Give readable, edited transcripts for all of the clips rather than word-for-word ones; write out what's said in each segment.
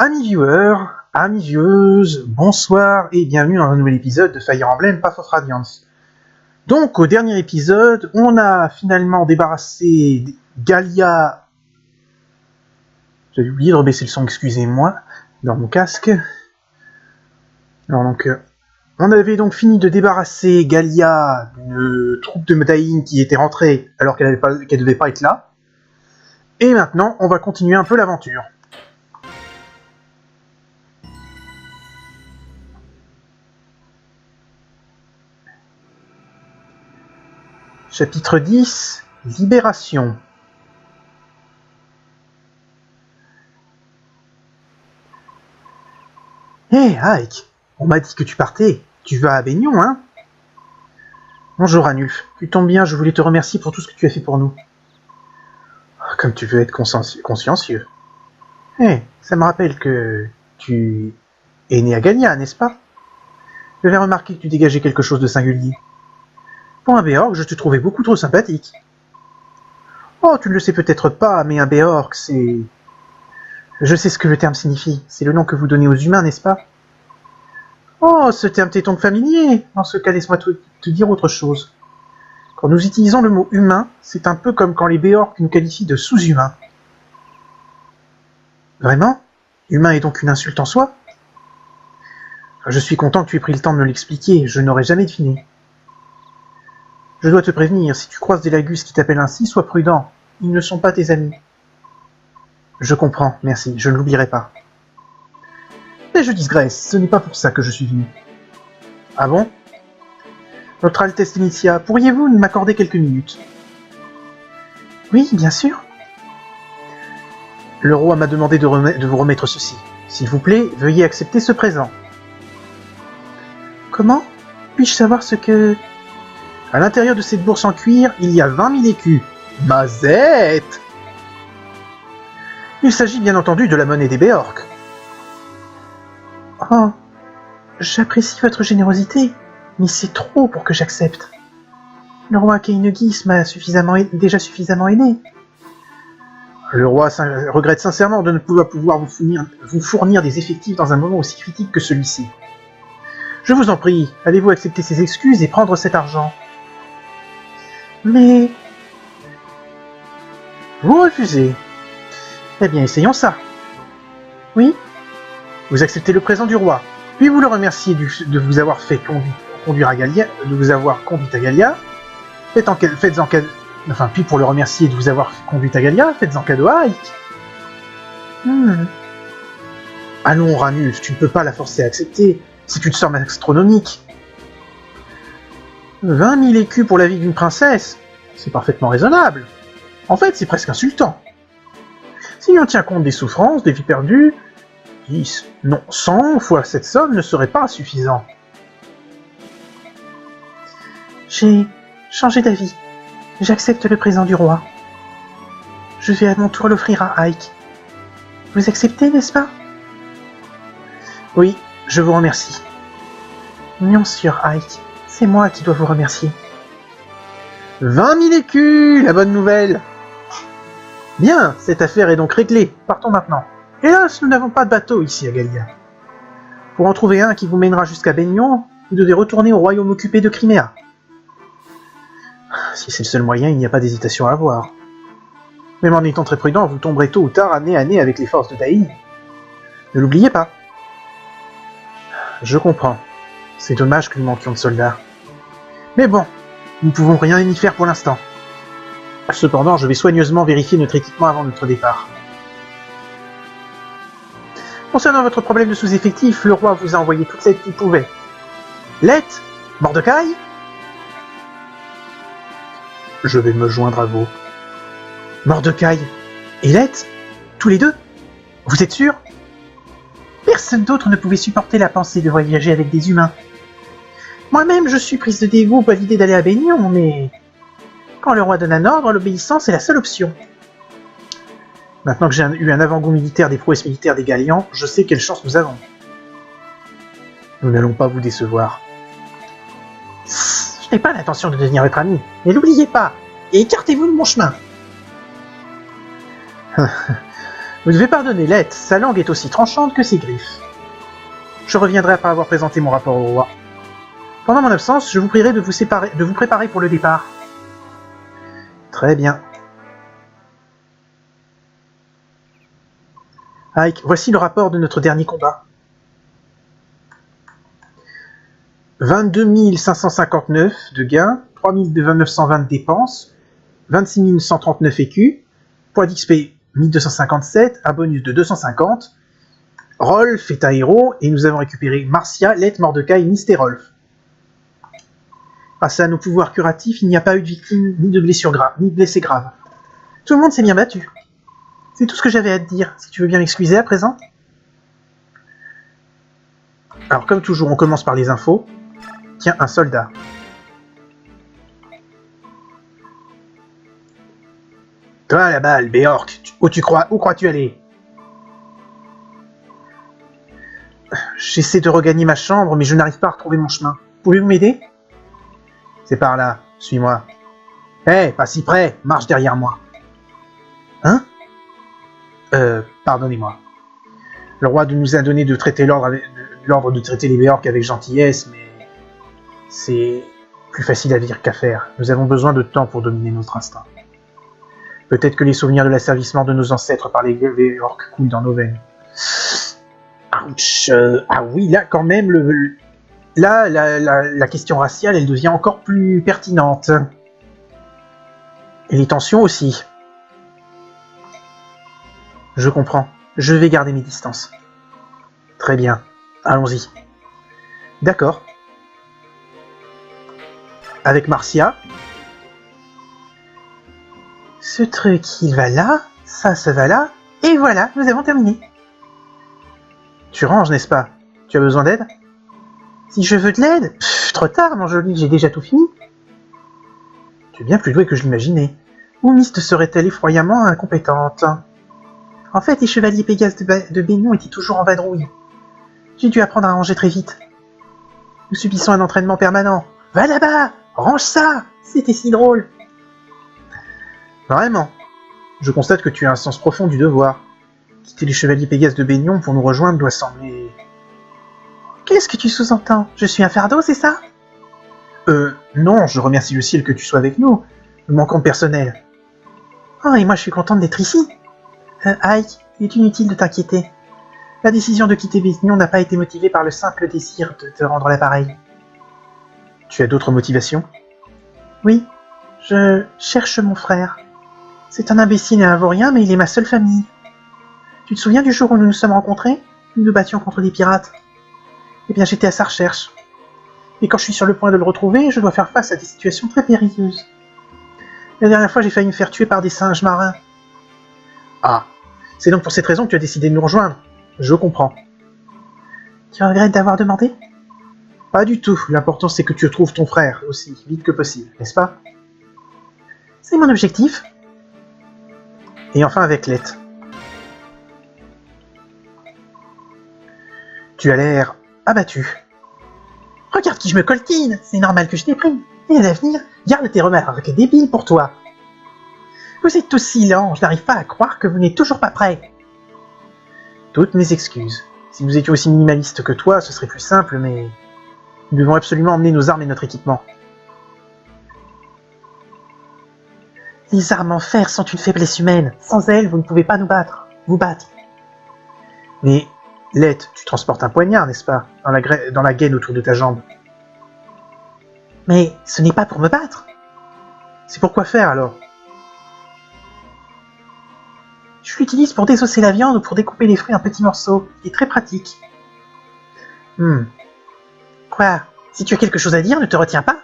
Amis viewers, amis vieweuses, bonsoir et bienvenue dans un nouvel épisode de Fire Emblem Path of Radiance. Donc au dernier épisode, on a finalement débarrassé Galia... J'avais oublié de rebaisser le son, excusez-moi, dans mon casque. Alors donc, on avait donc fini de débarrasser Galia d'une troupe de Medaïn qui était rentrée alors qu'elle devait pas être là. Et maintenant, on va continuer un peu l'aventure. Chapitre 10, Libération. Hé, hey, Ike, on m'a dit que tu partais. Tu vas à Baignon, hein? Bonjour, Anulf. Tu tombes bien, je voulais te remercier pour tout ce que tu as fait pour nous. Comme tu veux être consciencieux. Hé, hey, ça me rappelle que tu es né à Galia, n'est-ce pas? J'avais remarqué que tu dégageais quelque chose de singulier. Pour un Béorc, je te trouvais beaucoup trop sympathique. Oh, tu ne le sais peut-être pas, mais un Béorc, c'est... Je sais ce que le terme signifie. C'est le nom que vous donnez aux humains, n'est-ce pas? Oh, ce terme t'est donc familier. Dans ce cas, laisse-moi te dire autre chose. Quand nous utilisons le mot humain, c'est un peu comme quand les Béorcs nous qualifient de sous-humains. Vraiment? Humain est donc une insulte en soi? Je suis content que tu aies pris le temps de me l'expliquer. Je n'aurais jamais deviné. Je dois te prévenir, si tu croises des Lagus qui t'appellent ainsi, sois prudent. Ils ne sont pas tes amis. Je comprends, merci, je ne l'oublierai pas. Mais je digresse, ce n'est pas pour ça que je suis venu. Ah bon? Votre Altesse Initia, pourriez-vous m'accorder quelques minutes? Oui, bien sûr. Le roi m'a demandé de vous remettre ceci. S'il vous plaît, veuillez accepter ce présent. Comment? Puis-je savoir ce que... À l'intérieur de cette bourse en cuir, il y a 20 000 écus. Mazette! Il s'agit bien entendu de la monnaie des Béorcs. Oh, j'apprécie votre générosité, mais c'est trop pour que j'accepte. Le roi Keinegis m'a déjà suffisamment aidé. Le roi regrette sincèrement de ne pouvoir vous fournir des effectifs dans un moment aussi critique que celui-ci. Je vous en prie, allez-vous accepter ces excuses et prendre cet argent? Mais... Vous refusez. Eh bien, essayons ça. Oui? Vous acceptez le présent du roi, puis vous le remerciez de vous avoir fait conduire à Galia, de vous avoir conduite à Galia. Puis pour le remercier de vous avoir conduite à Galia, faites-en cadeau à Ike. Allons, Ranulf, tu ne peux pas la forcer à accepter. C'est une somme astronomique. 20 000 écus pour la vie d'une princesse, c'est parfaitement raisonnable. En fait, c'est presque insultant. Si on tient compte des souffrances, des vies perdues, 10, non, 100 fois cette somme ne serait pas suffisant. J'ai changé d'avis. J'accepte le présent du roi. Je vais à mon tour l'offrir à Ike. Vous acceptez, n'est-ce pas? Oui, je vous remercie. Bien sûr, Ike. C'est moi qui dois vous remercier. 20 000 écus, la bonne nouvelle. Bien, cette affaire est donc réglée. Partons maintenant. Hélas, nous n'avons pas de bateau ici à Galia. Pour en trouver un qui vous mènera jusqu'à Baignon, vous devez retourner au royaume occupé de Crimea. Si c'est le seul moyen, il n'y a pas d'hésitation à avoir. Même en étant très prudent, vous tomberez tôt ou tard nez à nez avec les forces de Daïn. Ne l'oubliez pas. Je comprends. C'est dommage que nous manquions de soldats. Mais bon, nous ne pouvons rien y faire pour l'instant. Cependant, je vais soigneusement vérifier notre équipement avant notre départ. Concernant votre problème de sous-effectif, le roi vous a envoyé toute l'aide qu'il pouvait. Lett? Mordecai? Je vais me joindre à vous. Mordecai et Lett? Tous les deux? Vous êtes sûr? Personne d'autre ne pouvait supporter la pensée de voyager avec des humains. Moi-même, je suis prise de dégoût à l'idée d'aller à Baignon, mais... Quand le roi donne un ordre, l'obéissance est la seule option. Maintenant que j'ai eu un avant-goût militaire des prouesses militaires des Galians, je sais quelle chance nous avons. Nous n'allons pas vous décevoir. Je n'ai pas l'intention de devenir votre ami, mais n'oubliez pas, et écartez-vous de mon chemin. Vous devez pardonner Let, sa langue est aussi tranchante que ses griffes. Je reviendrai après avoir présenté mon rapport au roi. Pendant mon absence, je vous prierai de vous préparer pour le départ. Très bien. Ike, voici le rapport de notre dernier combat. 22 559 de gains, 3 920 de dépenses, 26 139 écus, poids d'XP 1257, un bonus de 250, Rolf est un héros, et nous avons récupéré Marcia, Let, Mordecai, Mist et Rolf. Grâce à nos pouvoirs curatifs, il n'y a pas eu de victimes, ni de blessures graves, ni de blessés graves. Tout le monde s'est bien battu. C'est tout ce que j'avais à te dire, si tu veux bien m'excuser à présent. Alors comme toujours, on commence par les infos. Tiens, un soldat. Toi là-bas, le Béorc, où crois-tu aller? J'essaie de regagner ma chambre, mais je n'arrive pas à retrouver mon chemin. Pouvez-vous m'aider? C'est par là, suis-moi. Hé, pas si près, marche derrière moi. Hein? Pardonnez-moi. Le roi nous a donné de traiter l'ordre de traiter les Béorcs avec gentillesse, mais c'est plus facile à dire qu'à faire. Nous avons besoin de temps pour dominer notre instinct. Peut-être que les souvenirs de l'asservissement de nos ancêtres par les Béorcs coulent dans nos veines. Ouch, ah oui, là quand même, la question raciale, elle devient encore plus pertinente. Et les tensions aussi. Je comprends. Je vais garder mes distances. Très bien. Allons-y. D'accord. Avec Marcia. Ce truc, il va là. Ça va là. Et voilà, nous avons terminé. Tu ranges, n'est-ce pas? Tu as besoin d'aide? Si je veux de l'aide? Trop tard, mon joli, j'ai déjà tout fini. Tu es bien plus doué que je l'imaginais. Ou Mist serait-elle effroyamment incompétente? En fait, les chevaliers Pégases de Baignon étaient toujours en vadrouille. J'ai dû apprendre à ranger très vite. Nous subissons un entraînement permanent. Va là-bas! Range ça! C'était si drôle! Vraiment. Je constate que tu as un sens profond du devoir. Quitter les chevaliers Pégases de Baignon pour nous rejoindre doit sembler... Qu'est-ce que tu sous-entends? Je suis un fardeau, c'est ça? Non, je remercie le ciel que tu sois avec nous. Nous manquons de personnel. Oh, et moi je suis contente d'être ici. Ike, il est inutile de t'inquiéter. La décision de quitter Baignon n'a pas été motivée par le simple désir de te rendre l'appareil. Tu as d'autres motivations? Oui, je cherche mon frère. C'est un imbécile et un vaurien, mais il est ma seule famille. Tu te souviens du jour où nous nous sommes rencontrés? Nous nous battions contre des pirates. Eh bien, j'étais à sa recherche. Et quand je suis sur le point de le retrouver, je dois faire face à des situations très périlleuses. La dernière fois, j'ai failli me faire tuer par des singes marins. Ah, c'est donc pour cette raison que tu as décidé de nous rejoindre. Je comprends. Tu regrettes d'avoir demandé? Pas du tout. L'important, c'est que tu trouves ton frère aussi, vite que possible, n'est-ce pas? C'est mon objectif. Et enfin avec Let. Tu as l'air abattu. Regarde qui je me coltine. C'est normal que je déprime. Et à l'avenir, garde tes remarques débiles pour toi. Vous êtes tous si lents, je n'arrive pas à croire que vous n'êtes toujours pas prêts. Toutes mes excuses. Si nous étions aussi minimalistes que toi, ce serait plus simple, mais... Nous devons absolument emmener nos armes et notre équipement. Les armes en fer sont une faiblesse humaine. Sans elles, vous ne pouvez pas vous battre. Mais, Let, tu transportes un poignard, n'est-ce pas, dans la gaine autour de ta jambe. Mais ce n'est pas pour me battre. C'est pour quoi faire, alors? Je l'utilise pour désosser la viande ou pour découper les fruits en petits morceaux. Il est très pratique. Quoi? Si tu as quelque chose à dire, ne te retiens pas.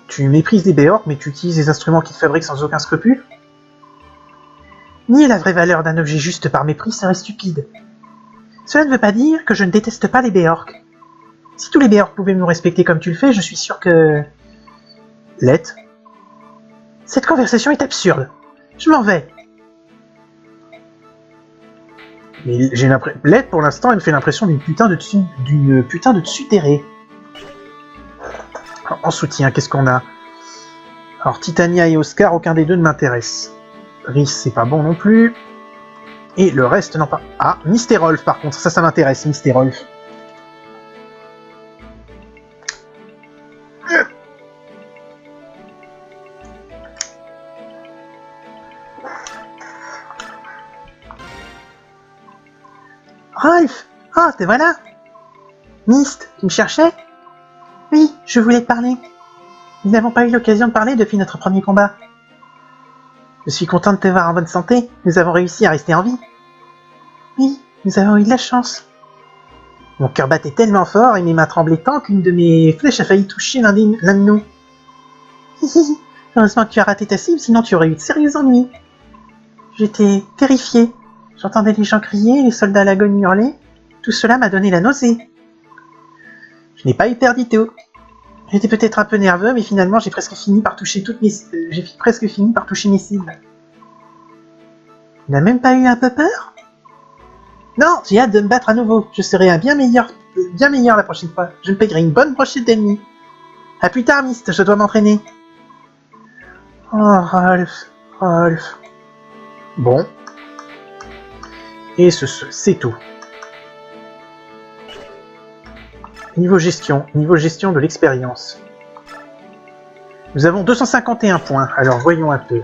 Tu méprises les Béorcs, mais tu utilises des instruments qu'ils fabriquent sans aucun scrupule? Nier la vraie valeur d'un objet juste par mépris serait stupide. Cela ne veut pas dire que je ne déteste pas les Béorcs. Si tous les Béorcs pouvaient me respecter comme tu le fais, je suis sûr que... Let. Cette conversation est absurde. Je m'en vais. Mais j'ai l'impression... Let, pour l'instant, elle me fait l'impression d'une putain de tsundere. En soutien, qu'est-ce qu'on a? Alors, Titania et Oscar, aucun des deux ne m'intéresse. Rhys, c'est pas bon non plus. Et le reste, non pas... Ah, Mystérolf, par contre. Ça m'intéresse, Mystérolf. Rolf! Oh, te voilà! Myst, tu me cherchais? Oui, je voulais te parler. Nous n'avons pas eu l'occasion de parler depuis notre premier combat. Je suis content de te voir en bonne santé. Nous avons réussi à rester en vie. Oui, nous avons eu de la chance. Mon cœur battait tellement fort et mes mains tremblaient tant qu'une de mes flèches a failli toucher l'un de nous. Heureusement que tu as raté ta cible, sinon tu aurais eu de sérieux ennuis. J'étais terrifié. J'entendais les gens crier, les soldats à l'agonie hurler. Tout cela m'a donné la nausée. Je n'ai pas eu peur du tout. J'étais peut-être un peu nerveux, mais finalement j'ai presque fini par toucher mes cibles. Tu n'as même pas eu un peu peur? Non, j'ai hâte de me battre à nouveau. Je serai bien meilleur la prochaine fois. Je me payerai une bonne brochette d'ennemis. À plus tard, Myst, je dois m'entraîner. Oh, Rolf. Bon. Et c'est tout. Niveau gestion de l'expérience. Nous avons 251 points, alors voyons un peu.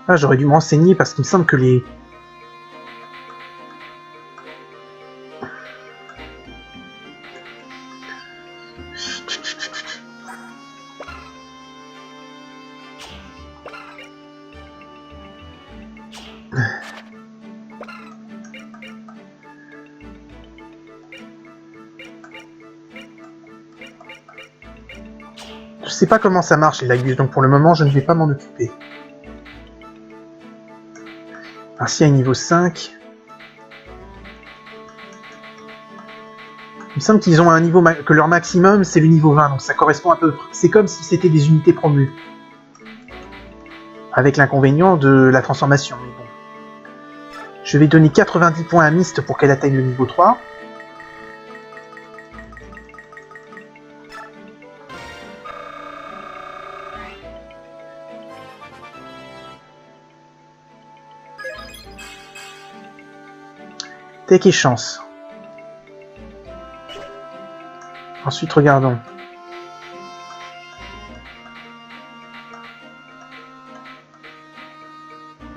Ah, j'aurais dû me renseigner parce qu'il me semble que les... Je sais pas comment ça marche les Lagus, donc pour le moment je ne vais pas m'en occuper. Ainsi à niveau 5. Il me semble qu'ils ont un niveau que leur maximum c'est le niveau 20, donc ça correspond un peu. C'est comme si c'était des unités promues. Avec l'inconvénient de la transformation, mais bon. Je vais donner 90 points à Myst pour qu'elle atteigne le niveau 3. Tech et chance. Ensuite, regardons.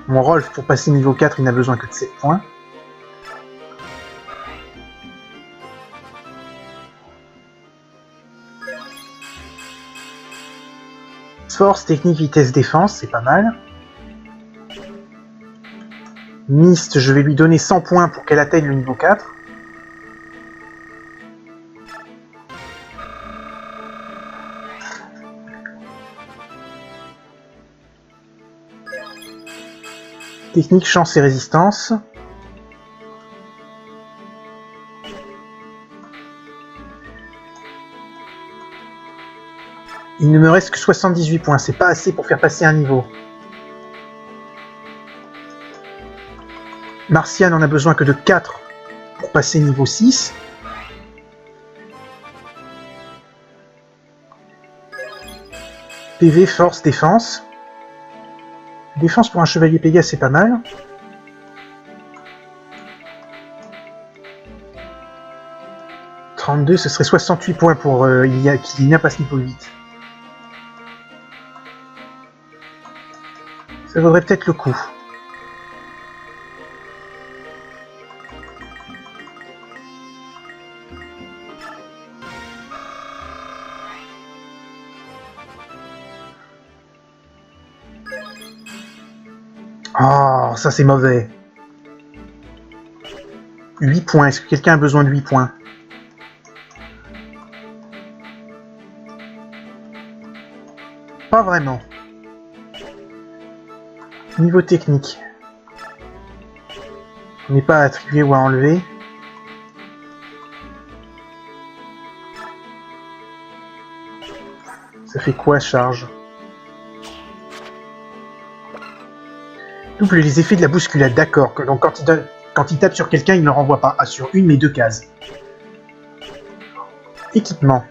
Mon Rolf, pour passer niveau 4, il n'a besoin que de 7 points. Force, technique, vitesse, défense, c'est pas mal. Myst, je vais lui donner 100 points pour qu'elle atteigne le niveau 4. Technique, chance et résistance. Il ne me reste que 78 points, c'est pas assez pour faire passer un niveau. Martial en a besoin que de 4 pour passer niveau 6. PV, force, défense. Défense pour un chevalier Pégase, c'est pas mal. « 32, ce serait 68 points pour Kilina passe niveau 8. Ça vaudrait peut-être le coup. Oh, ça c'est mauvais. 8 points. Est-ce que quelqu'un a besoin de 8 points? Pas vraiment. Niveau technique. On n'est pas à attribuer ou à enlever. Ça fait quoi, charge? Double les effets de la bousculade, d'accord. Donc quand il tape sur quelqu'un, il ne le renvoie pas. Ah, sur une mais deux cases. Équipement.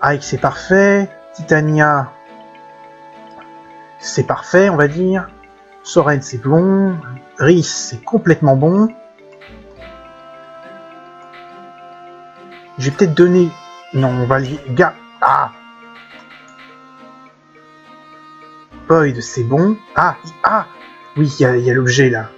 Ike, c'est parfait. Titania, c'est parfait, on va dire. Soren, c'est bon. Rhys, c'est complètement bon. Je vais peut-être donner... Non, on va le... Ah, Boyd, c'est bon. Ah, oui, il y a l'objet, là.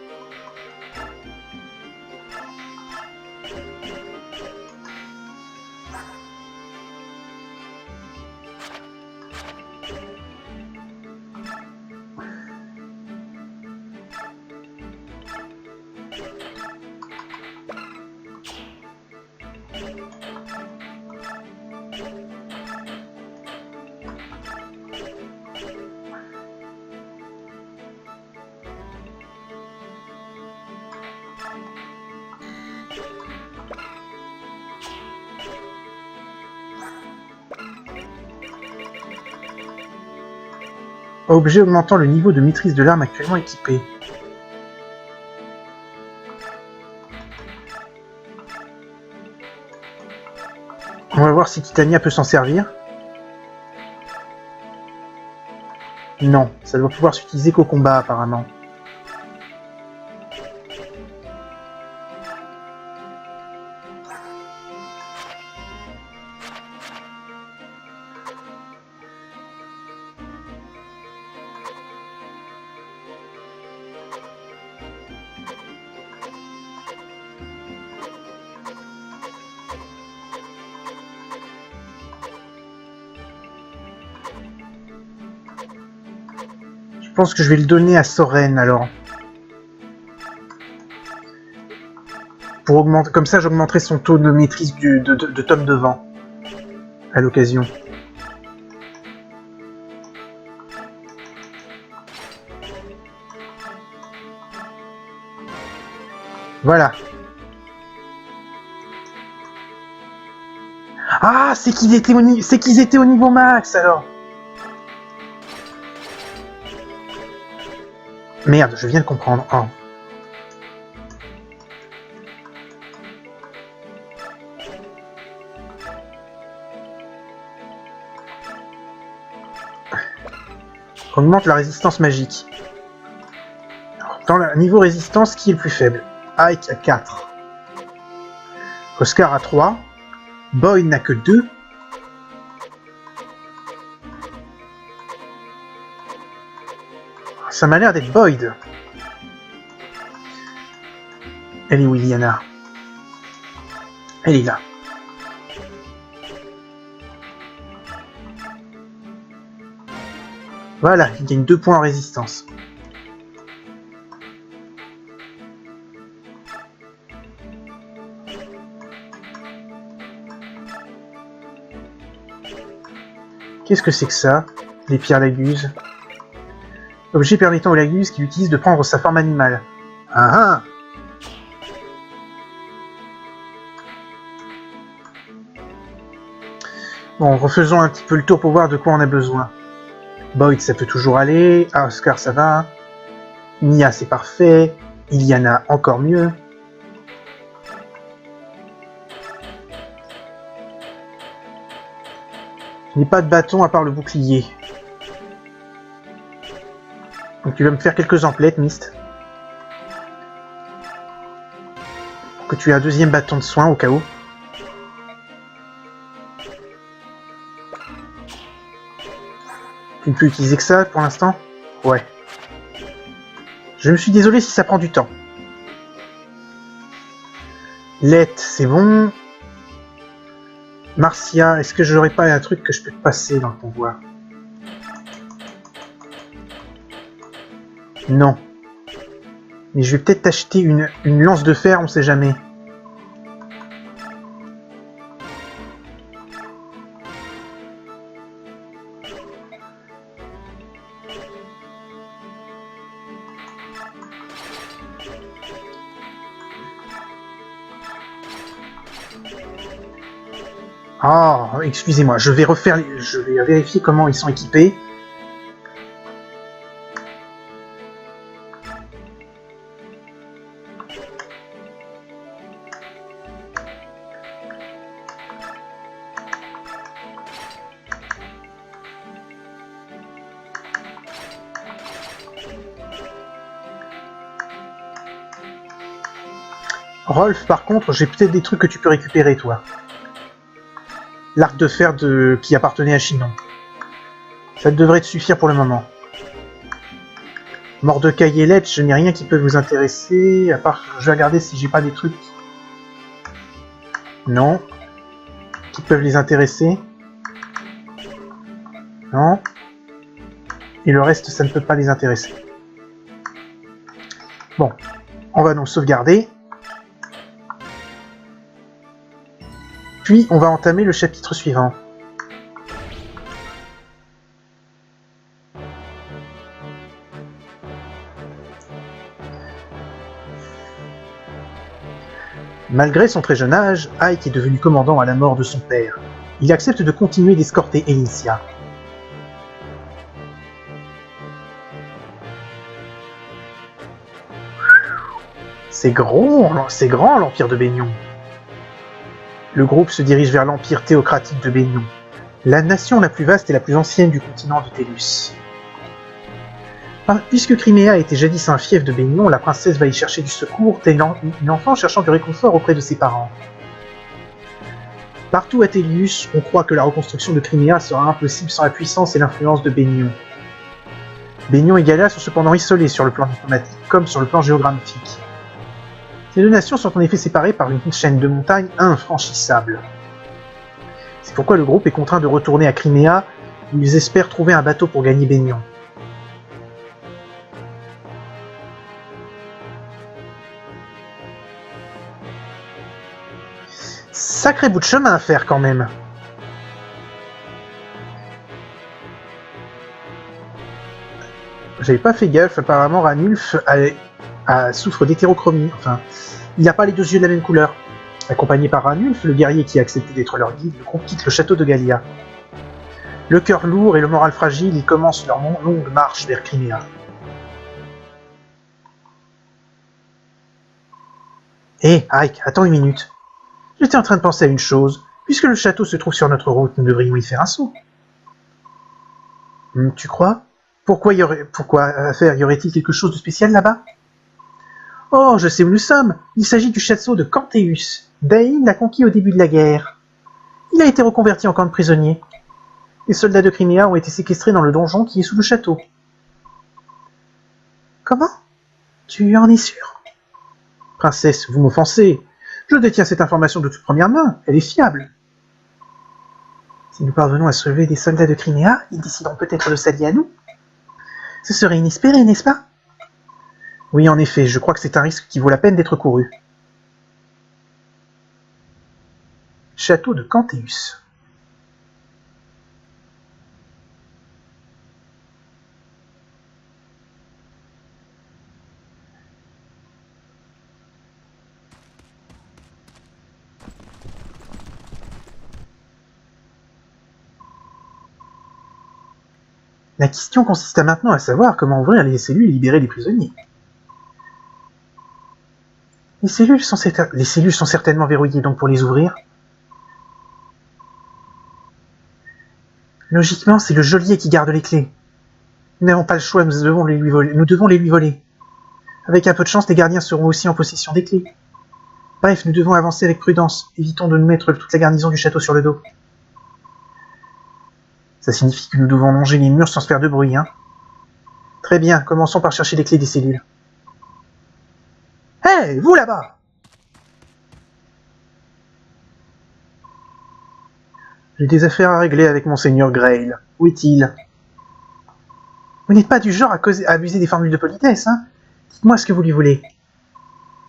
Objet augmentant le niveau de maîtrise de l'arme actuellement équipée. On va voir si Titania peut s'en servir. Non, ça doit pouvoir s'utiliser qu'au combat apparemment. Je pense que je vais le donner à Soren alors. Pour augmenter, comme ça j'augmenterai son taux de maîtrise de tome de vent. À l'occasion. Voilà. Ah, c'est qu'ils étaient au niveau max alors. Merde, je viens de comprendre. Oh. Augmente la résistance magique. Dans le niveau résistance, qui est le plus faible? Ike a 4. Oscar a 3. Boyd n'a que 2. Ça m'a l'air d'être Boyd. Elle est où, Iliana? Elle est là. Voilà, il gagne 2 points en résistance. Qu'est-ce que c'est que ça? Les pierres laguse. Objet permettant aux laguses qui l'utilisent de prendre sa forme animale. Ah ah! Bon, refaisons un petit peu le tour pour voir de quoi on a besoin. Boyd, ça peut toujours aller. Ah, Oscar, ça va. Mia, c'est parfait. Iliana, encore mieux. Je n'ai pas de bâton à part le bouclier. Donc tu vas me faire quelques emplettes, Mist. Pour que tu aies un deuxième bâton de soin au cas où. Tu ne peux utiliser que ça pour l'instant? Ouais. Je me suis désolé si ça prend du temps. Let, c'est bon. Marcia, est-ce que j'aurais pas un truc que je peux te passer dans le convoi? Non. Mais je vais peut-être t'acheter une lance de fer, on sait jamais. Oh, excusez-moi, je vais vérifier comment ils sont équipés. Rolf, par contre, j'ai peut-être des trucs que tu peux récupérer, toi. L'arc de fer qui appartenait à Chinon. Ça devrait te suffire pour le moment. Mordecai et Letch, je n'ai rien qui peut vous intéresser, à part, je vais regarder si j'ai pas des trucs... Non. Qui peuvent les intéresser. Non. Et le reste, ça ne peut pas les intéresser. Bon. On va donc sauvegarder. Puis, on va entamer le chapitre suivant. Malgré son très jeune âge, Ike est devenu commandant à la mort de son père. Il accepte de continuer d'escorter Elysia. C'est grand l'Empire de Baignon. Le groupe se dirige vers l'Empire théocratique de Baignon, la nation la plus vaste et la plus ancienne du continent de Tellus. Puisque Crimea était jadis un fief de Baignon, la princesse va y chercher du secours, tel une enfant cherchant du réconfort auprès de ses parents. Partout à Tellus, on croit que la reconstruction de Crimea sera impossible sans la puissance et l'influence de Baignon. Baignon et Galia sont cependant isolés sur le plan diplomatique comme sur le plan géographique. Ces deux nations sont en effet séparées par une chaîne de montagnes infranchissable. C'est pourquoi le groupe est contraint de retourner à Crimea, où ils espèrent trouver un bateau pour gagner Baignon. Sacré bout de chemin à faire quand même. J'avais pas fait gaffe, apparemment Ranulf souffre d'hétérochromie. Enfin, il n'a pas les deux yeux de la même couleur. Accompagné par Ranulf, le guerrier qui a accepté d'être leur guide, le groupe quitte le château de Galia. Le cœur lourd et le moral fragile, ils commencent leur longue marche vers Crimea. Hé, Ike, attends une minute. J'étais en train de penser à une chose. Puisque le château se trouve sur notre route, nous devrions y faire un saut. Tu crois? Pourquoi à faire? Y aurait-il quelque chose de spécial là-bas? Oh, je sais où nous sommes. Il s'agit du château de Cantéus. Daïn l'a conquis au début de la guerre. Il a été reconverti en camp de prisonniers. Les soldats de Crimea ont été séquestrés dans le donjon qui est sous le château. Comment? Tu en es sûr? Princesse, vous m'offensez. Je détiens cette information de toute première main. Elle est fiable. Si nous parvenons à sauver des soldats de Crimea, ils décideront peut-être de s'allier à nous. Ce serait inespéré, n'est-ce pas? Oui, en effet, je crois que c'est un risque qui vaut la peine d'être couru. Château de Cantéus. La question consiste maintenant à savoir comment ouvrir les cellules et libérer les prisonniers. Les cellules sont certainement verrouillées, donc pour les ouvrir... Logiquement, c'est le geôlier qui garde les clés. Nous n'avons pas le choix, nous devons les lui voler. Avec un peu de chance, les gardiens seront aussi en possession des clés. Bref, nous devons avancer avec prudence. Évitons de nous mettre toute la garnison du château sur le dos. Ça signifie que nous devons longer les murs sans se faire de bruit, hein? Très bien, commençons par chercher les clés des cellules. Hey, vous là-bas! J'ai des affaires à régler avec Monseigneur Grail. Où est-il? Vous n'êtes pas du genre à abuser des formules de politesse, hein? Dites-moi ce que vous lui voulez.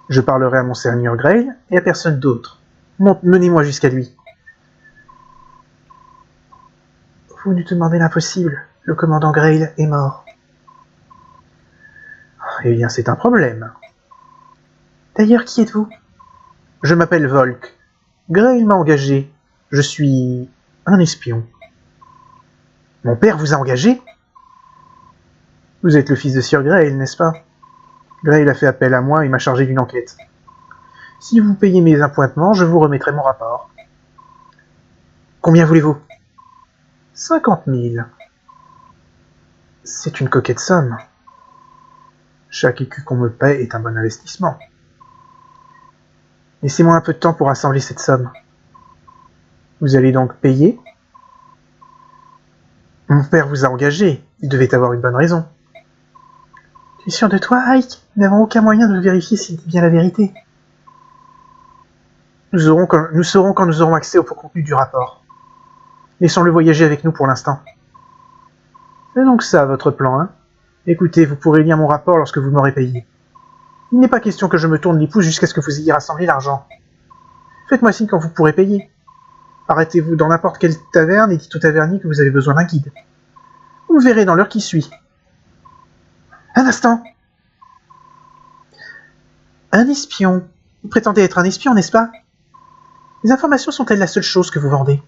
Je parlerai à Monseigneur Grail et à personne d'autre. Menez-moi jusqu'à lui. Vous nous demandez l'impossible. Le commandant Grail est mort. Eh bien, c'est un problème. D'ailleurs, qui êtes-vous? Je m'appelle Volk. Grail m'a engagé. Je suis un espion. Mon père vous a engagé? Vous êtes le fils de Sir Grail, n'est-ce pas? Grail a fait appel à moi et m'a chargé d'une enquête. Si vous payez mes appointements, je vous remettrai mon rapport. Combien voulez-vous? 50 000. C'est une coquette somme. Chaque écu qu'on me paie est un bon investissement. Laissez-moi un peu de temps pour assembler cette somme. Vous allez donc payer? Mon père vous a engagé. Il devait avoir une bonne raison. Tu es sûr de toi, Ike? Nous n'avons aucun moyen de vérifier si c'est bien la vérité. Nous saurons quand nous aurons accès au contenu du rapport. Laissons-le voyager avec nous pour l'instant. C'est donc ça, votre plan, hein? Écoutez, vous pourrez lire mon rapport lorsque vous m'aurez payé. Il n'est pas question que je me tourne les pouces jusqu'à ce que vous ayez rassemblé l'argent. Faites-moi signe quand vous pourrez payer. Arrêtez-vous dans n'importe quelle taverne et dites au tavernier que vous avez besoin d'un guide. Vous verrez dans l'heure qui suit. Un instant. Un espion. Vous prétendez être un espion, n'est-ce pas? Les informations sont-elles la seule chose que vous vendez?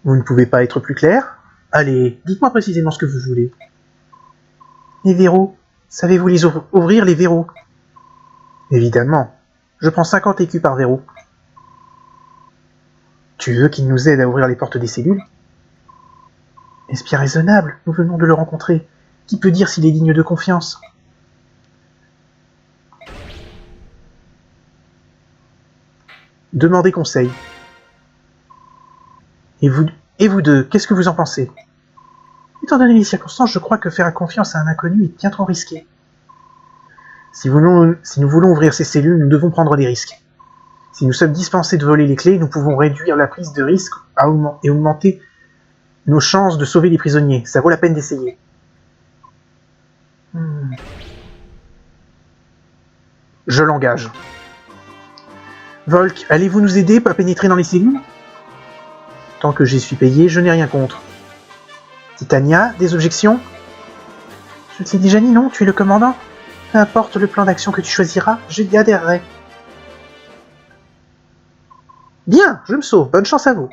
Vous ne pouvez pas être plus clair? Allez, dites-moi précisément ce que vous voulez. Les verrous. Savez-vous les ouvrir, les verrous? Évidemment. Je prends 50 écus par verrou. Tu veux qu'il nous aide à ouvrir les portes des cellules? Est-ce bien raisonnable? Nous venons de le rencontrer. Qui peut dire s'il est digne de confiance? Demandez conseil. Et vous deux, qu'est-ce que vous en pensez? Étant donné les circonstances, je crois que faire confiance à un inconnu est bien trop risqué. Si nous voulons ouvrir ces cellules, nous devons prendre des risques. Si nous sommes dispensés de voler les clés, nous pouvons réduire la prise de risque et augmenter nos chances de sauver les prisonniers. Ça vaut la peine d'essayer. Je l'engage. Volk, allez-vous nous aider à pénétrer dans les cellules? Tant que j'y suis payé, je n'ai rien contre. Titania, des objections? Je te l'ai déjà dit, non? Tu es le commandant? Peu importe le plan d'action que tu choisiras, j'y adhérerai. Bien, je me sauve, bonne chance à vous.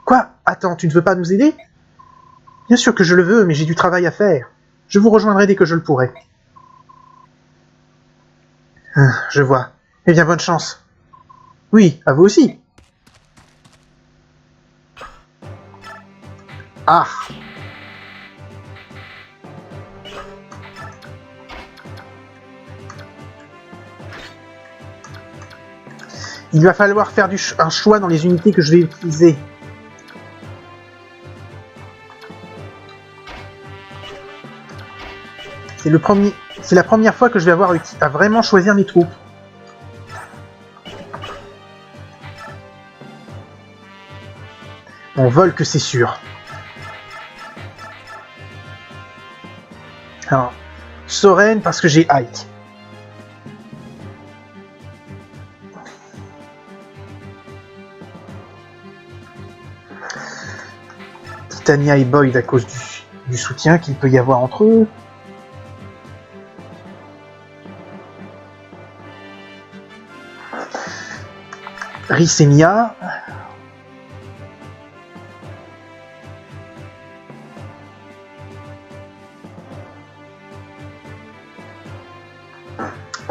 Quoi? Attends, tu ne veux pas nous aider? Bien sûr que je le veux, mais j'ai du travail à faire. Je vous rejoindrai dès que je le pourrai. Je vois. Eh bien, bonne chance. Oui, à vous aussi. Ah! Il va falloir faire un choix dans les unités que je vais utiliser. C'est la première fois que je vais avoir à vraiment choisir mes troupes. On vole que c'est sûr. Alors, Soren parce que j'ai Ike. Titania et Boyd à cause du soutien qu'il peut y avoir entre eux. Rhys et Mia.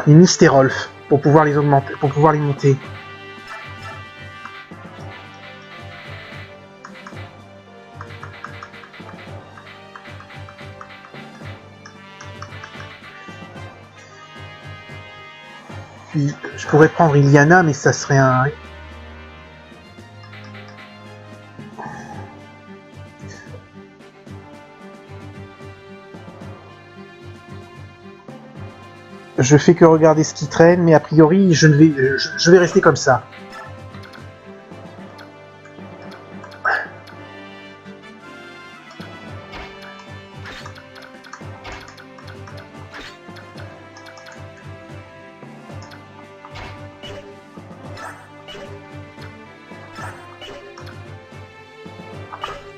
Et Myst et Rolf pour pouvoir les augmenter, pour pouvoir les monter. Puis je pourrais prendre Iliana, mais ça serait un... Je fais que regarder ce qui traîne, mais a priori, je vais rester comme ça.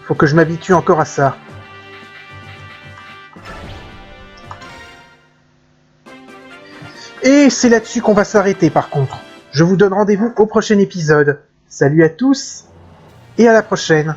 Faut que je m'habitue encore à ça. Et c'est là-dessus qu'on va s'arrêter par contre. Je vous donne rendez-vous au prochain épisode. Salut à tous et à la prochaine.